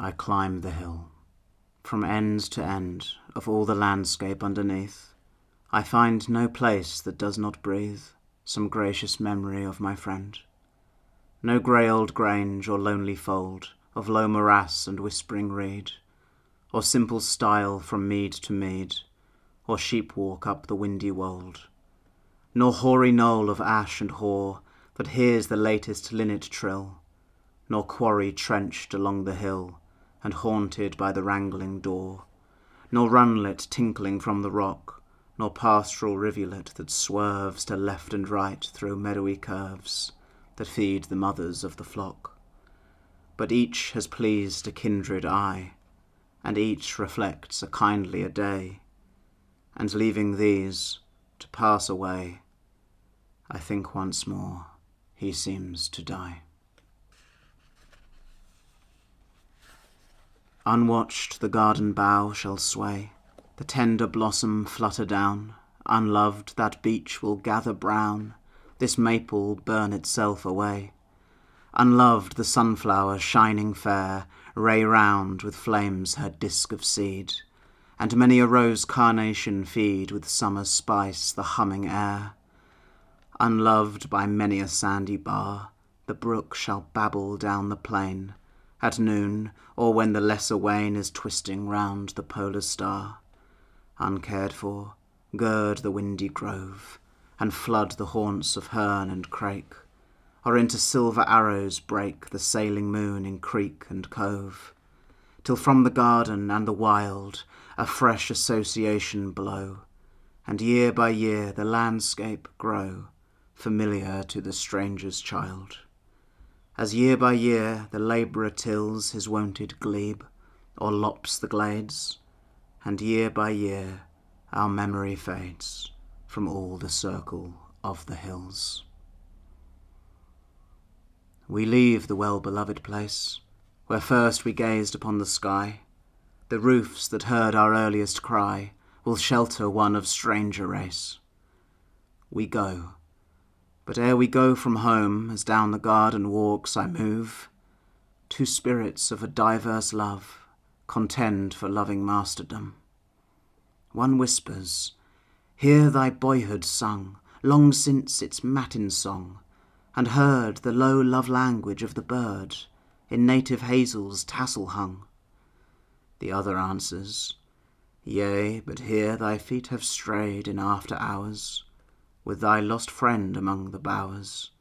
I climb the hill. From end to end of all the landscape underneath, I find no place that does not breathe some gracious memory of my friend. No grey old grange or lonely fold of low morass and whispering reed, or simple stile from mead to mead, or sheep walk up the windy wold, nor hoary knoll of ash and hoar that hears the latest linnet trill, nor quarry trenched along the hill and haunted by the wrangling daw, nor runlet tinkling from the rock, nor pastoral rivulet that swerves to left and right through meadowy curves that feed the mothers of the flock. But each has pleased a kindred eye, and each reflects a kindlier day, and leaving these to pass away, I think once more he seems to die. Unwatched the garden bough shall sway, the tender blossom flutter down, unloved that beech will gather brown, this maple burn itself away. Unloved the sunflower shining fair, ray round with flames her disk of seed, and many a rose carnation feed with summer's spice the humming air. Unloved by many a sandy bar, the brook shall babble down the plain, at noon, or when the lesser wane is twisting round the polar star. Uncared for, gird the windy grove, and flood the haunts of hern and crake, or into silver arrows break the sailing moon in creek and cove, till from the garden and the wild a fresh association blow, and year by year the landscape grow familiar to the stranger's child. As year by year the labourer tills his wonted glebe, or lops the glades, and year by year our memory fades from all the circle of the hills. We leave the well-beloved place, where first we gazed upon the sky. The roofs that heard our earliest cry will shelter one of stranger race. We go, but ere we go from home, as down the garden walks I move, two spirits of a diverse love contend for loving masterdom. One whispers, "Hear thy boyhood sung, long since its matin song, and heard the low love language of the bird, in native hazels tassel hung." The other answers, "Yea, but here thy feet have strayed in after hours, with thy lost friend among the bowers,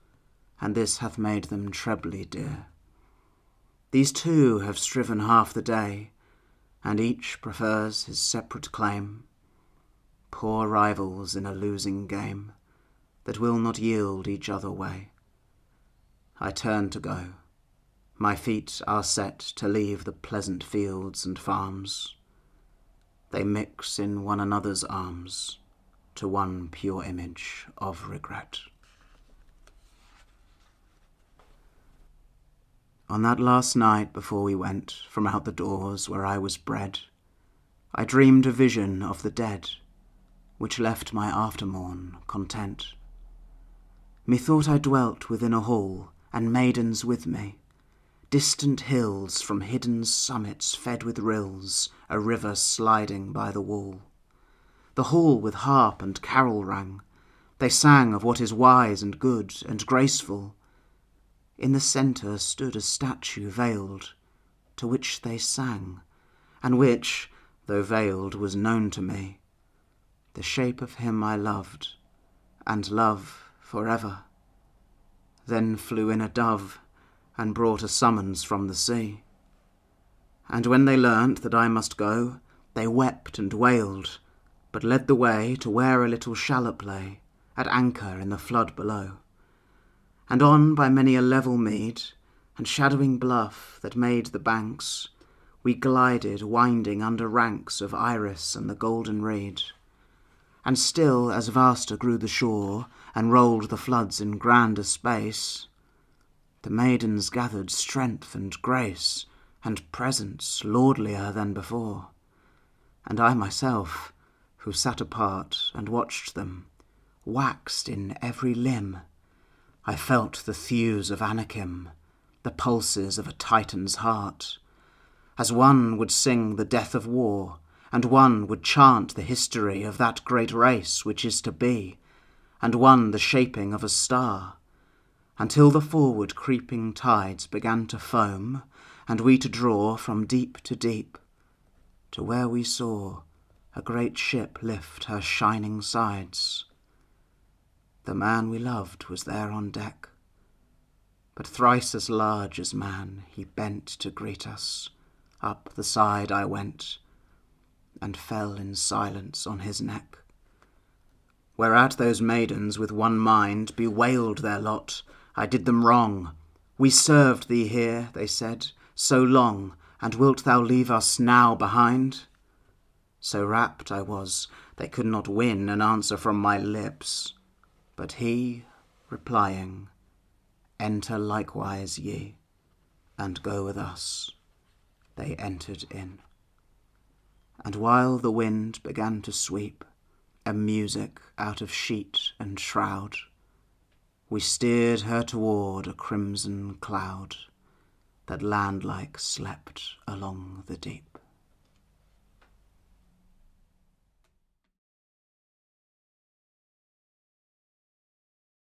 and this hath made them trebly dear. These two have striven half the day, and each prefers his separate claim, poor rivals in a losing game, that will not yield each other way. I turn to go. My feet are set to leave the pleasant fields and farms. They mix in one another's arms to one pure image of regret. On that last night before we went from out the doors where I was bred, I dreamed a vision of the dead, which left my aftermorn content. Methought I dwelt within a hall, and maidens with me, distant hills from hidden summits fed with rills, a river sliding by the wall. The hall with harp and carol rang, they sang of what is wise and good and graceful. In the centre stood a statue veiled, to which they sang, and which, though veiled, was known to me, the shape of him I loved, and love forever. Then flew in a dove, and brought a summons from the sea. And when they learnt that I must go, they wept and wailed, but led the way to where a little shallop lay, at anchor in the flood below. And on by many a level mead, and shadowing bluff that made the banks, we glided winding under ranks of iris and the golden reed. And still as vaster grew the shore, and rolled the floods in grander space, the maidens gathered strength and grace, and presence lordlier than before. And I myself, who sat apart and watched them, waxed in every limb. I felt the thews of Anakim, the pulses of a Titan's heart. as one would sing the death of war, and one would chant the history of that great race which is to be, and one the shaping of a star, until the forward creeping tides began to foam, and we to draw from deep to deep, to where we saw a great ship lift her shining sides. The man we loved was there on deck, but thrice as large as man he bent to greet us. Up the side I went, and fell in silence on his neck. Whereat those maidens with one mind bewailed their lot. I did them wrong. We served thee here, they said, so long, and wilt thou leave us now behind? So rapt I was, they could not win an answer from my lips. But he, replying, enter likewise ye, and go with us. They entered in. And while the wind began to sweep a music out of sheet and shroud, we steered her toward a crimson cloud that landlike slept along the deep.